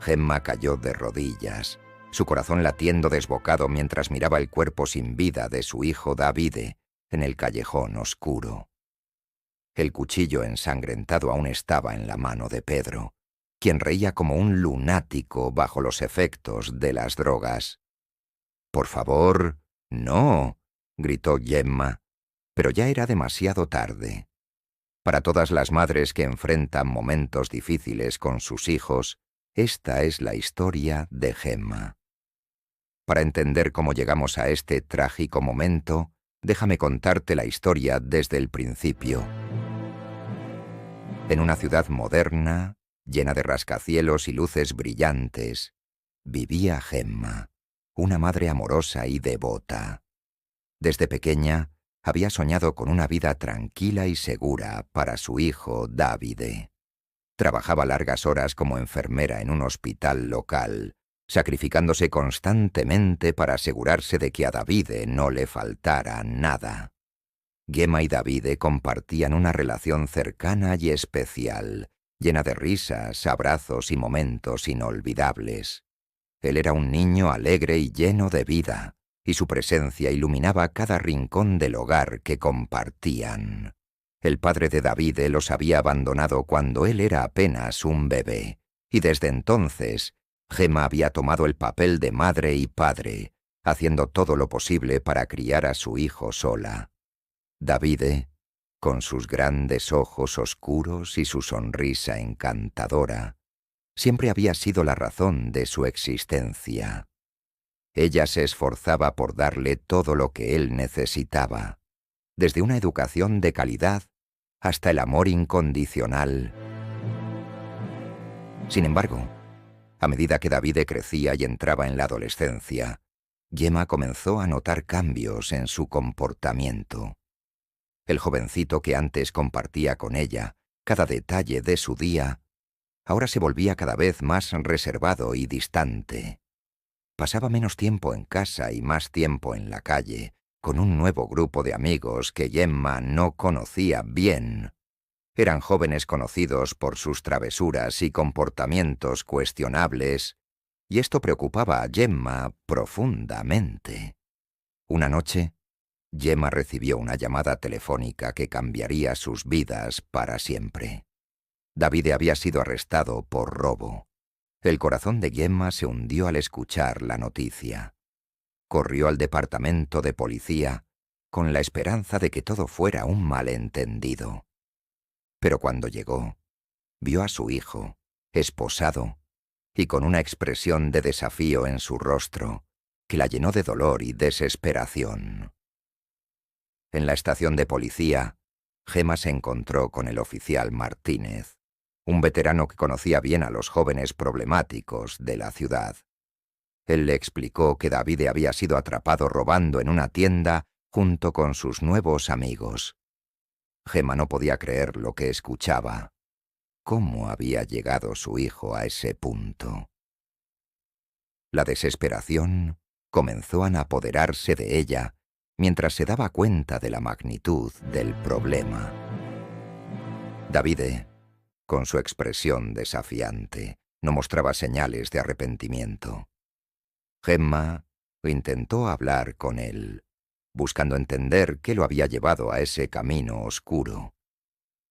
Gemma cayó de rodillas, su corazón latiendo desbocado mientras miraba el cuerpo sin vida de su hijo Davide en el callejón oscuro. El cuchillo ensangrentado aún estaba en la mano de Pedro, quien reía como un lunático bajo los efectos de las drogas. «Por favor, no», gritó Gemma, pero ya era demasiado tarde. Para todas las madres que enfrentan momentos difíciles con sus hijos, esta es la historia de Gemma. Para entender cómo llegamos a este trágico momento, déjame contarte la historia desde el principio. En una ciudad moderna, llena de rascacielos y luces brillantes, vivía Gemma, una madre amorosa y devota. Desde pequeña, había soñado con una vida tranquila y segura para su hijo Davide. Trabajaba largas horas como enfermera en un hospital local, sacrificándose constantemente para asegurarse de que a Davide no le faltara nada. Gemma y Davide compartían una relación cercana y especial, llena de risas, abrazos y momentos inolvidables. Él era un niño alegre y lleno de vida, y su presencia iluminaba cada rincón del hogar que compartían. El padre de Davide los había abandonado cuando él era apenas un bebé, y desde entonces Gemma había tomado el papel de madre y padre, haciendo todo lo posible para criar a su hijo sola. Davide, con sus grandes ojos oscuros y su sonrisa encantadora, siempre había sido la razón de su existencia. Ella se esforzaba por darle todo lo que él necesitaba, desde una educación de calidad hasta el amor incondicional. Sin embargo, a medida que Davide crecía y entraba en la adolescencia, Gemma comenzó a notar cambios en su comportamiento. El jovencito que antes compartía con ella cada detalle de su día, ahora se volvía cada vez más reservado y distante. Pasaba menos tiempo en casa y más tiempo en la calle, con un nuevo grupo de amigos que Gemma no conocía bien. Eran jóvenes conocidos por sus travesuras y comportamientos cuestionables, y esto preocupaba a Gemma profundamente. Una noche, Gemma recibió una llamada telefónica que cambiaría sus vidas para siempre. Davide había sido arrestado por robo. El corazón de Gemma se hundió al escuchar la noticia. Corrió al departamento de policía con la esperanza de que todo fuera un malentendido. Pero cuando llegó, vio a su hijo, esposado, y con una expresión de desafío en su rostro que la llenó de dolor y desesperación. En la estación de policía, Gemma se encontró con el oficial Martínez, un veterano que conocía bien a los jóvenes problemáticos de la ciudad. Él le explicó que Davide había sido atrapado robando en una tienda junto con sus nuevos amigos. Gemma no podía creer lo que escuchaba. ¿Cómo había llegado su hijo a ese punto? La desesperación comenzó a apoderarse de ella mientras se daba cuenta de la magnitud del problema. Davide, con su expresión desafiante, no mostraba señales de arrepentimiento. Gemma intentó hablar con él, buscando entender qué lo había llevado a ese camino oscuro,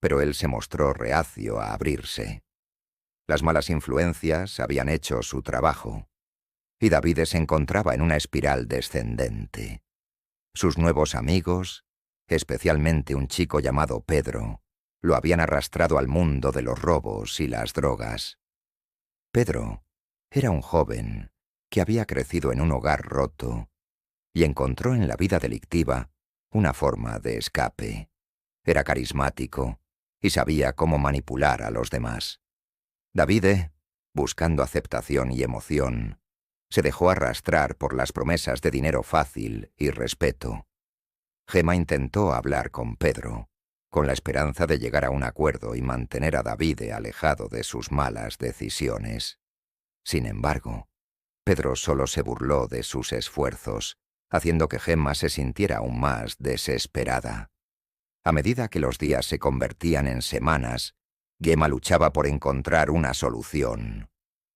pero él se mostró reacio a abrirse. Las malas influencias habían hecho su trabajo, y Davide se encontraba en una espiral descendente. Sus nuevos amigos, especialmente un chico llamado Pedro, lo habían arrastrado al mundo de los robos y las drogas. Pedro era un joven que había crecido en un hogar roto y encontró en la vida delictiva una forma de escape. Era carismático y sabía cómo manipular a los demás. Davide, buscando aceptación y emoción, se dejó arrastrar por las promesas de dinero fácil y respeto. Gemma intentó hablar con Pedro, con la esperanza de llegar a un acuerdo y mantener a Davide alejado de sus malas decisiones. Sin embargo, Pedro solo se burló de sus esfuerzos, haciendo que Gemma se sintiera aún más desesperada. A medida que los días se convertían en semanas, Gemma luchaba por encontrar una solución.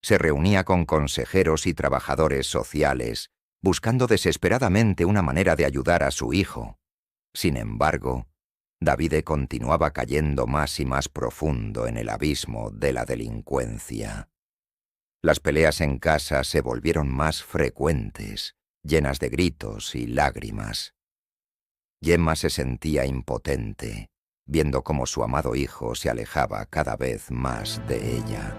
Se reunía con consejeros y trabajadores sociales, buscando desesperadamente una manera de ayudar a su hijo. Sin embargo, Davide continuaba cayendo más y más profundo en el abismo de la delincuencia. Las peleas en casa se volvieron más frecuentes, llenas de gritos y lágrimas. Gemma se sentía impotente, viendo cómo su amado hijo se alejaba cada vez más de ella.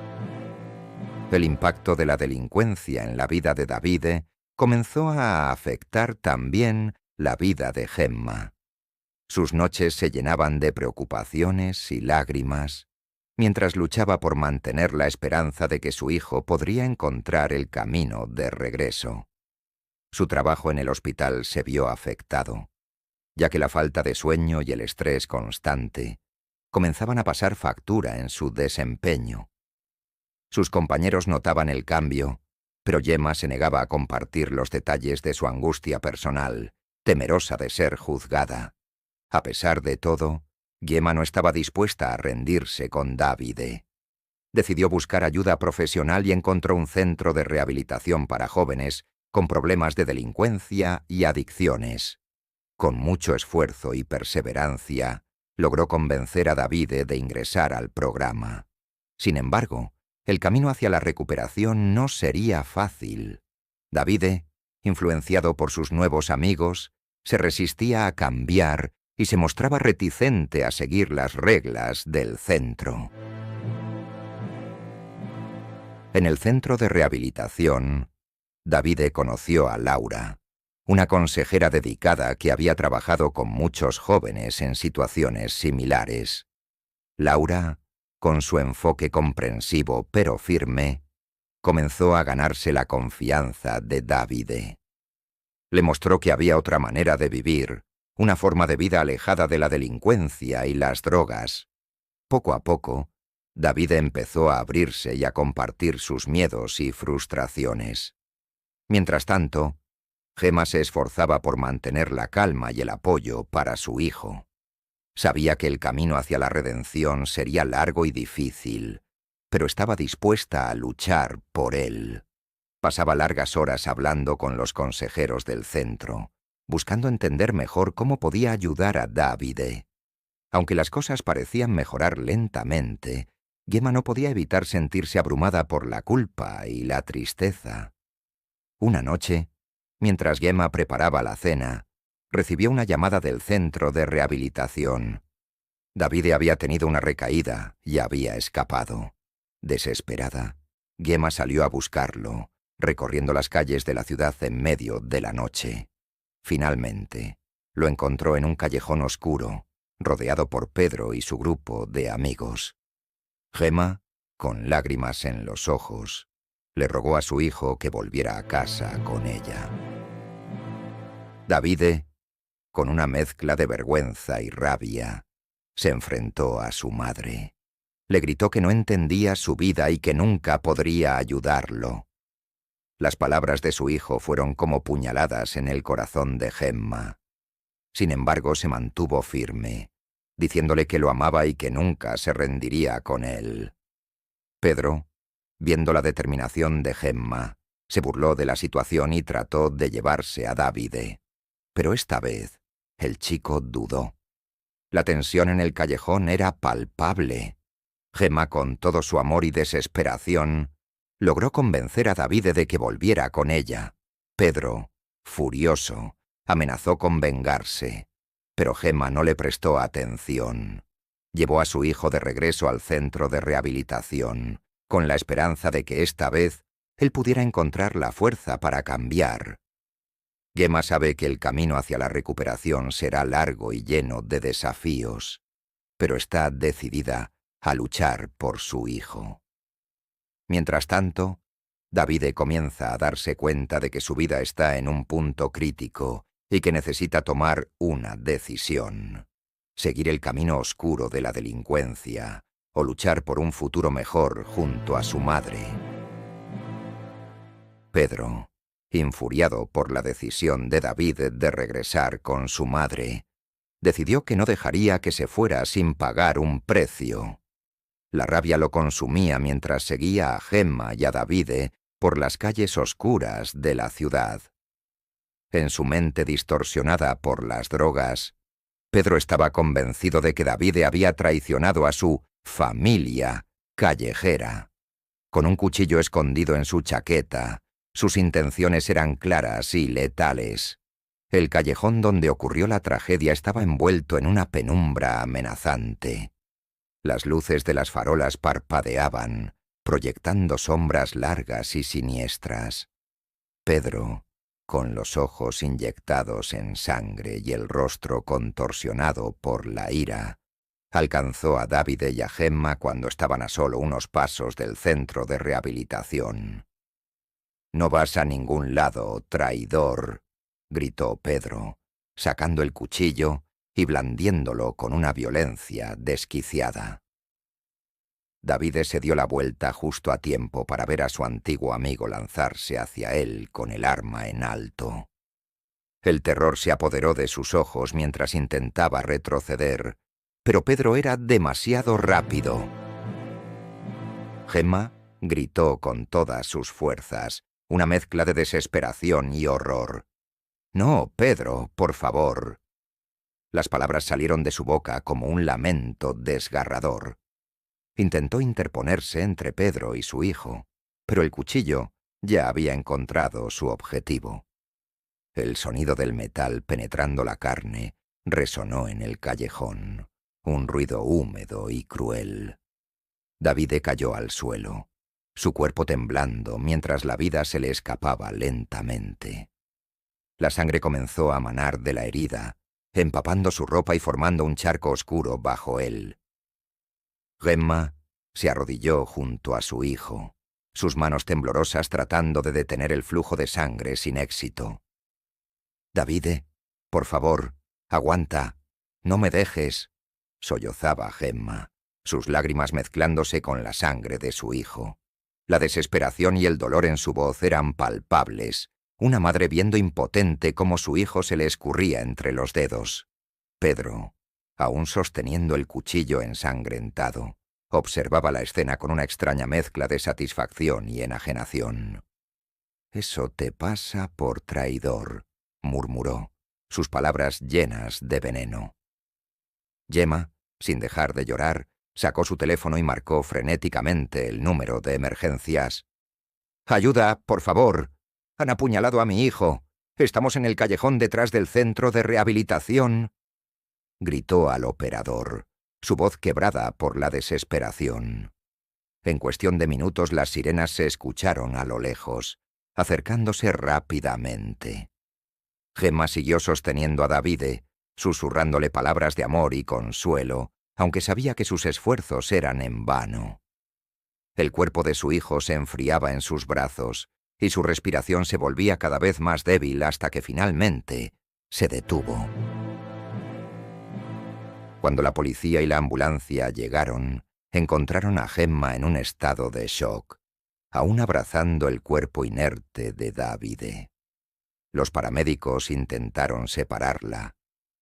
El impacto de la delincuencia en la vida de Davide comenzó a afectar también la vida de Gemma. Sus noches se llenaban de preocupaciones y lágrimas, mientras luchaba por mantener la esperanza de que su hijo podría encontrar el camino de regreso. Su trabajo en el hospital se vio afectado, ya que la falta de sueño y el estrés constante comenzaban a pasar factura en su desempeño. Sus compañeros notaban el cambio, pero Gemma se negaba a compartir los detalles de su angustia personal, temerosa de ser juzgada. A pesar de todo, Gemma no estaba dispuesta a rendirse con Davide. Decidió buscar ayuda profesional y encontró un centro de rehabilitación para jóvenes con problemas de delincuencia y adicciones. Con mucho esfuerzo y perseverancia, logró convencer a Davide de ingresar al programa. Sin embargo, el camino hacia la recuperación no sería fácil. Davide, influenciado por sus nuevos amigos, se resistía a cambiar y se mostraba reticente a seguir las reglas del centro. En el centro de rehabilitación, Davide conoció a Laura, una consejera dedicada que había trabajado con muchos jóvenes en situaciones similares. Laura, con su enfoque comprensivo pero firme, comenzó a ganarse la confianza de Davide. Le mostró que había otra manera de vivir, una forma de vida alejada de la delincuencia y las drogas. Poco a poco, Davide empezó a abrirse y a compartir sus miedos y frustraciones. Mientras tanto, Gemma se esforzaba por mantener la calma y el apoyo para su hijo. Sabía que el camino hacia la redención sería largo y difícil, pero estaba dispuesta a luchar por él. Pasaba largas horas hablando con los consejeros del centro, buscando entender mejor cómo podía ayudar a Davide. Aunque las cosas parecían mejorar lentamente, Gemma no podía evitar sentirse abrumada por la culpa y la tristeza. Una noche, mientras Gemma preparaba la cena, recibió una llamada del centro de rehabilitación. Davide había tenido una recaída y había escapado. Desesperada, Gemma salió a buscarlo, recorriendo las calles de la ciudad en medio de la noche. Finalmente, lo encontró en un callejón oscuro, rodeado por Pedro y su grupo de amigos. Gemma, con lágrimas en los ojos, le rogó a su hijo que volviera a casa con ella. Davide, con una mezcla de vergüenza y rabia, se enfrentó a su madre. Le gritó que no entendía su vida y que nunca podría ayudarlo. Las palabras de su hijo fueron como puñaladas en el corazón de Gemma. Sin embargo, se mantuvo firme, diciéndole que lo amaba y que nunca se rendiría con él. Pedro, viendo la determinación de Gemma, se burló de la situación y trató de llevarse a Davide. Pero esta vez, el chico dudó. La tensión en el callejón era palpable. Gemma, con todo su amor y desesperación, logró convencer a Davide de que volviera con ella. Pedro, furioso, amenazó con vengarse, pero Gemma no le prestó atención. Llevó a su hijo de regreso al centro de rehabilitación, con la esperanza de que esta vez él pudiera encontrar la fuerza para cambiar. Gemma sabe que el camino hacia la recuperación será largo y lleno de desafíos, pero está decidida a luchar por su hijo. Mientras tanto, Davide comienza a darse cuenta de que su vida está en un punto crítico y que necesita tomar una decisión: seguir el camino oscuro de la delincuencia o luchar por un futuro mejor junto a su madre. Pedro, infuriado por la decisión de David de regresar con su madre, decidió que no dejaría que se fuera sin pagar un precio. La rabia lo consumía mientras seguía a Gemma y a Davide por las calles oscuras de la ciudad. En su mente distorsionada por las drogas, Pedro estaba convencido de que Davide había traicionado a su familia callejera. Con un cuchillo escondido en su chaqueta, sus intenciones eran claras y letales. El callejón donde ocurrió la tragedia estaba envuelto en una penumbra amenazante. Las luces de las farolas parpadeaban, proyectando sombras largas y siniestras. Pedro, con los ojos inyectados en sangre y el rostro contorsionado por la ira, alcanzó a Davide y a Gemma cuando estaban a solo unos pasos del centro de rehabilitación. «No vas a ningún lado, traidor», gritó Pedro, sacando el cuchillo y blandiéndolo con una violencia desquiciada. Davide se dio la vuelta justo a tiempo para ver a su antiguo amigo lanzarse hacia él con el arma en alto. El terror se apoderó de sus ojos mientras intentaba retroceder, pero Pedro era demasiado rápido. Gemma gritó con todas sus fuerzas, una mezcla de desesperación y horror. «No, Pedro, por favor». Las palabras salieron de su boca como un lamento desgarrador. Intentó interponerse entre Pedro y su hijo, pero el cuchillo ya había encontrado su objetivo. El sonido del metal penetrando la carne resonó en el callejón, un ruido húmedo y cruel. Davide cayó al suelo, su cuerpo temblando mientras la vida se le escapaba lentamente. La sangre comenzó a manar de la herida, empapando su ropa y formando un charco oscuro bajo él. Gemma se arrodilló junto a su hijo, sus manos temblorosas tratando de detener el flujo de sangre sin éxito. «Davide, por favor, aguanta, no me dejes», sollozaba Gemma, sus lágrimas mezclándose con la sangre de su hijo. La desesperación y el dolor en su voz eran palpables, una madre viendo impotente cómo su hijo se le escurría entre los dedos. Pedro, aún sosteniendo el cuchillo ensangrentado, observaba la escena con una extraña mezcla de satisfacción y enajenación. «Eso te pasa por traidor», murmuró, sus palabras llenas de veneno. Gemma, sin dejar de llorar, sacó su teléfono y marcó frenéticamente el número de emergencias. «Ayuda, por favor. Han apuñalado a mi hijo. Estamos en el callejón detrás del centro de rehabilitación», gritó al operador, su voz quebrada por la desesperación. En cuestión de minutos las sirenas se escucharon a lo lejos, acercándose rápidamente. Gemma siguió sosteniendo a Davide, susurrándole palabras de amor y consuelo, aunque sabía que sus esfuerzos eran en vano. El cuerpo de su hijo se enfriaba en sus brazos, y su respiración se volvía cada vez más débil hasta que finalmente se detuvo. Cuando la policía y la ambulancia llegaron, encontraron a Gemma en un estado de shock, aún abrazando el cuerpo inerte de Davide. Los paramédicos intentaron separarla,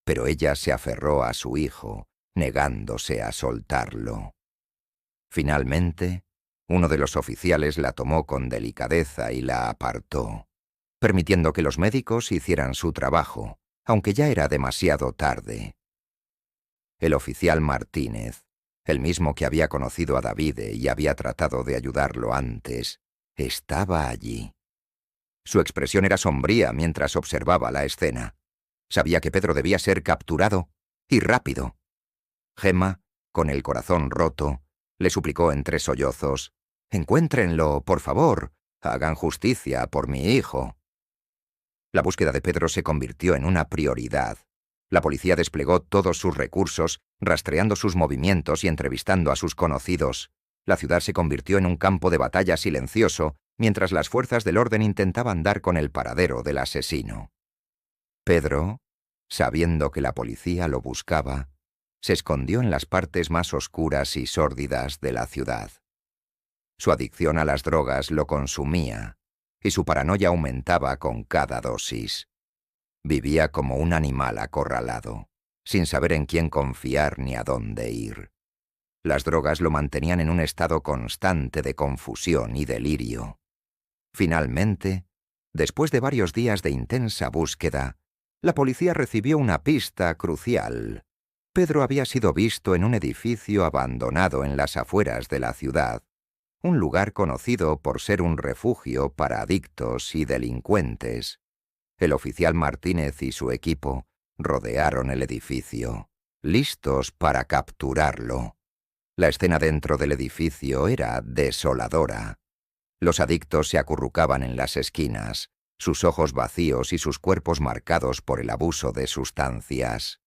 pero ella se aferró a su hijo, negándose a soltarlo. Finalmente, uno de los oficiales la tomó con delicadeza y la apartó, permitiendo que los médicos hicieran su trabajo, aunque ya era demasiado tarde. El oficial Martínez, el mismo que había conocido a Davide y había tratado de ayudarlo antes, estaba allí. Su expresión era sombría mientras observaba la escena. Sabía que Pedro debía ser capturado, y rápido. Gemma, con el corazón roto, le suplicó entre sollozos: «Encuéntrenlo, por favor. Hagan justicia por mi hijo». La búsqueda de Pedro se convirtió en una prioridad. La policía desplegó todos sus recursos, rastreando sus movimientos y entrevistando a sus conocidos. La ciudad se convirtió en un campo de batalla silencioso, mientras las fuerzas del orden intentaban dar con el paradero del asesino. Pedro, sabiendo que la policía lo buscaba, se escondió en las partes más oscuras y sórdidas de la ciudad. Su adicción a las drogas lo consumía, y su paranoia aumentaba con cada dosis. Vivía como un animal acorralado, sin saber en quién confiar ni a dónde ir. Las drogas lo mantenían en un estado constante de confusión y delirio. Finalmente, después de varios días de intensa búsqueda, la policía recibió una pista crucial. Pedro había sido visto en un edificio abandonado en las afueras de la ciudad, un lugar conocido por ser un refugio para adictos y delincuentes. El oficial Martínez y su equipo rodearon el edificio, listos para capturarlo. La escena dentro del edificio era desoladora. Los adictos se acurrucaban en las esquinas, sus ojos vacíos y sus cuerpos marcados por el abuso de sustancias.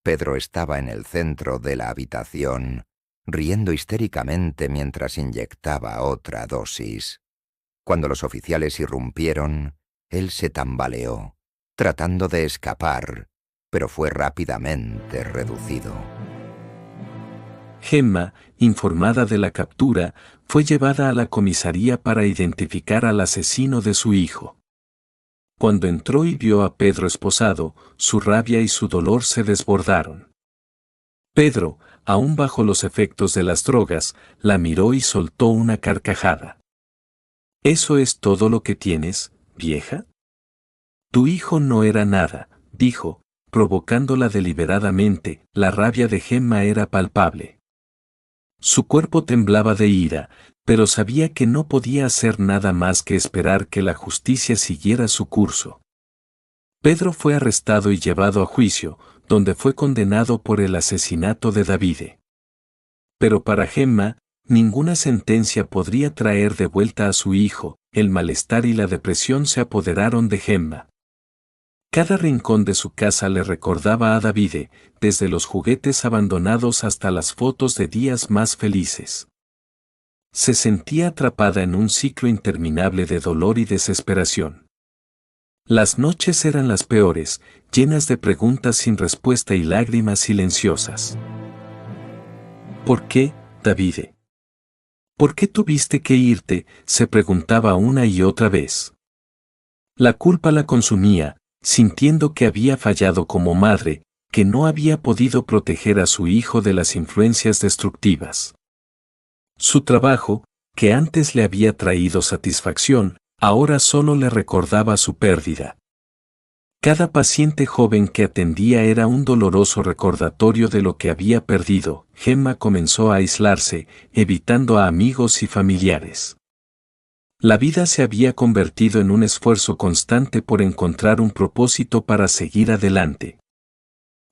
Pedro estaba en el centro de la habitación, riendo histéricamente mientras inyectaba otra dosis. Cuando los oficiales irrumpieron, él se tambaleó, tratando de escapar, pero fue rápidamente reducido. Gemma, informada de la captura, fue llevada a la comisaría para identificar al asesino de su hijo. Cuando entró y vio a Pedro esposado, su rabia y su dolor se desbordaron. Pedro, aún bajo los efectos de las drogas, la miró y soltó una carcajada. ¿Eso es todo lo que tienes, vieja? Tu hijo no era nada, dijo, provocándola deliberadamente. La rabia de Gemma era palpable. Su cuerpo temblaba de ira, pero sabía que no podía hacer nada más que esperar que la justicia siguiera su curso. Pedro fue arrestado y llevado a juicio, donde fue condenado por el asesinato de Davide. Pero para Gemma, ninguna sentencia podría traer de vuelta a su hijo. El malestar y la depresión se apoderaron de Gemma. Cada rincón de su casa le recordaba a Davide, desde los juguetes abandonados hasta las fotos de días más felices. Se sentía atrapada en un ciclo interminable de dolor y desesperación. Las noches eran las peores, llenas de preguntas sin respuesta y lágrimas silenciosas. ¿Por qué, Davide? ¿Por qué tuviste que irte?, se preguntaba una y otra vez. La culpa la consumía, sintiendo que había fallado como madre, que no había podido proteger a su hijo de las influencias destructivas. Su trabajo, que antes le había traído satisfacción, ahora solo le recordaba su pérdida. Cada paciente joven que atendía era un doloroso recordatorio de lo que había perdido. Gemma comenzó a aislarse, evitando a amigos y familiares. La vida se había convertido en un esfuerzo constante por encontrar un propósito para seguir adelante.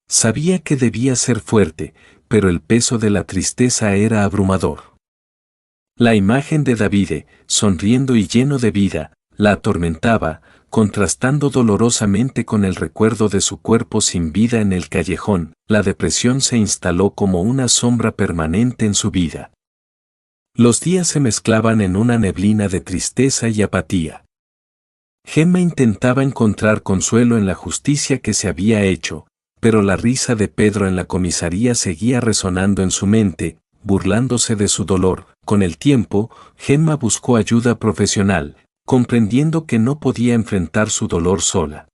Sabía que debía ser fuerte, pero el peso de la tristeza era abrumador. La imagen de Davide, sonriendo y lleno de vida, la atormentaba, contrastando dolorosamente con el recuerdo de su cuerpo sin vida en el callejón. La depresión se instaló como una sombra permanente en su vida. Los días se mezclaban en una neblina de tristeza y apatía. Gemma intentaba encontrar consuelo en la justicia que se había hecho, pero la risa de Pedro en la comisaría seguía resonando en su mente, burlándose de su dolor. Con el tiempo, Gemma buscó ayuda profesional, comprendiendo que no podía enfrentar su dolor sola.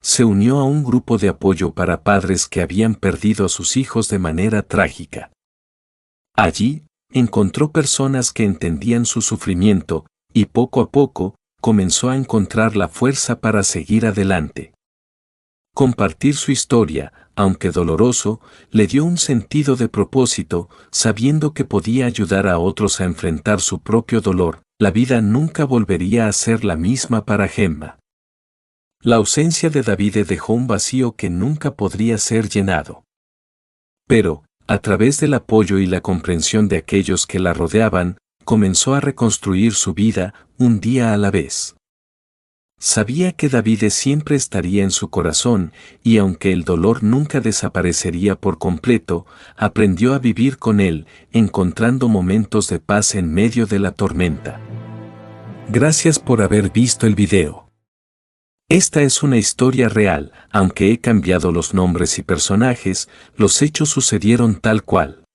Se unió a un grupo de apoyo para padres que habían perdido a sus hijos de manera trágica. Allí, encontró personas que entendían su sufrimiento, y poco a poco, comenzó a encontrar la fuerza para seguir adelante. Compartir su historia, aunque doloroso, le dio un sentido de propósito, sabiendo que podía ayudar a otros a enfrentar su propio dolor. La vida nunca volvería a ser la misma para Gemma. La ausencia de Davide dejó un vacío que nunca podría ser llenado. Pero, a través del apoyo y la comprensión de aquellos que la rodeaban, comenzó a reconstruir su vida, un día a la vez. Sabía que Davide siempre estaría en su corazón, y aunque el dolor nunca desaparecería por completo, aprendió a vivir con él, encontrando momentos de paz en medio de la tormenta. Gracias por haber visto el video. Esta es una historia real, aunque he cambiado los nombres y personajes, los hechos sucedieron tal cual.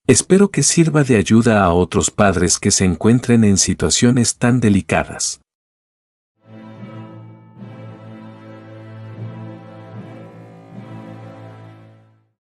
Espero que sirva de ayuda a otros padres que se encuentren en situaciones tan delicadas.